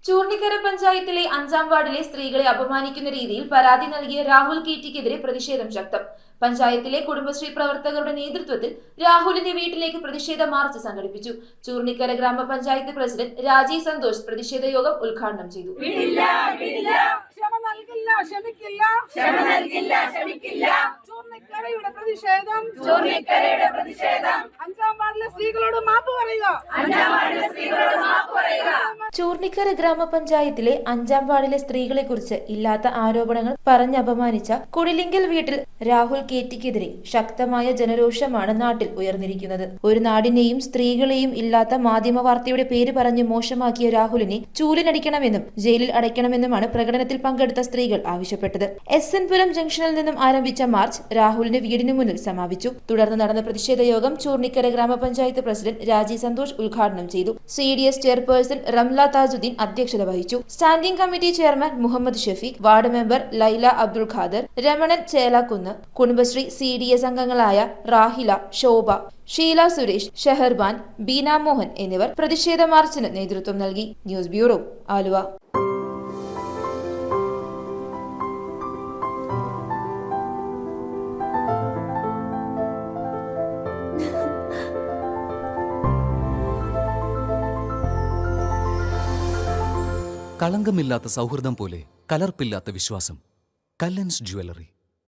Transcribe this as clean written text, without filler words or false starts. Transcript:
ചൂർണിക്കര പഞ്ചായത്തിലെ 5-ാം വാർഡിലെ സ്ത്രീകളെ അപമാനിക്കുന്ന രീതിയിൽ പരാതി നൽകിയ രാഹുൽ കെറ്റിക്കെതിരെ പ്രതിഷേധം ശക്തം. പഞ്ചായത്തിലെ കുടുംബശ്രീ പ്രവർത്തകരുടെ നേതൃത്വത്തിൽ രാഹുലിന്റെ വീട്ടിലേക്ക് പ്രതിഷേധ മാർച്ച് സംഘടിപ്പിച്ചു. ചൂർണിക്കര ഗ്രാമപഞ്ചായത്ത് പ്രസിഡന്റ് രാജി സന്തോഷ് പ്രതിഷേധ യോഗം ഉദ്ഘാടനം ചെയ്തു. ചൂർണിക്കര ഗ്രാമപഞ്ചായത്തിലെ 5-ാം വാർഡിലെ സ്ത്രീകളെ കുറിച്ച് ഇല്ലാത്ത ആരോപണങ്ങൾ പറഞ്ഞപമാനിച്ച കുടിലിങ്കൽ വീട്ടിൽ രാഹുൽ കെറ്റിക്കെതിരെ ശക്തമായ ജനരോഷമാണ് നാട്ടിൽ ഉയർന്നിരിക്കുന്നത്. ഒരു നാടിനെയും സ്ത്രീകളെയും ഇല്ലാത്ത മാധ്യമ വാർത്തയുടെ പേര് പറഞ്ഞ് മോശമാക്കിയ രാഹുലിനെ ചൂലിനടിക്കണമെന്നും ജയിലിൽ അടയ്ക്കണമെന്നുമാണ് പ്രകടനത്തിൽ പങ്കെടുത്ത സ്ത്രീകൾ ആവശ്യപ്പെട്ടത്. SN പുരം ജംഗ്ഷനിൽ നിന്നും ആരംഭിച്ച മാർച്ച് രാഹുലിന്റെ വീടിന് മുന്നിൽ സമാപിച്ചു. തുടർന്ന് നടന്ന പ്രതിഷേധ യോഗം ചൂർണിക്കര ഗ്രാമപഞ്ചായത്ത് പ്രസിഡന്റ് രാജി സന്തോഷ് ഉദ്ഘാടനം ചെയ്തു. CDS ചെയർപേഴ്സൺ റംല താജുദ്ദീൻ അധ്യക്ഷത വഹിച്ചു. Standing committee chairman Muhammad Shafeeq, ward member Laila Abdul Khader, Ramanan Chelakkunnu, Kudumbashree CDS അംഗങ്ങളായ റാഹില, ശോഭ, ഷീല സുരേഷ്, ഷെഹർബാൻ, ബീന മോഹൻ എന്നിവർ പ്രതിഷേധ മാർച്ചിന് നേതൃത്വം നൽകി. News bureau, Aluva. കളങ്കമില്ലാത്ത സൗഹൃദം പോലെ കലർപ്പില്ലാത്ത വിശ്വാസം. കല്ലൻസ് ജ്വല്ലറി.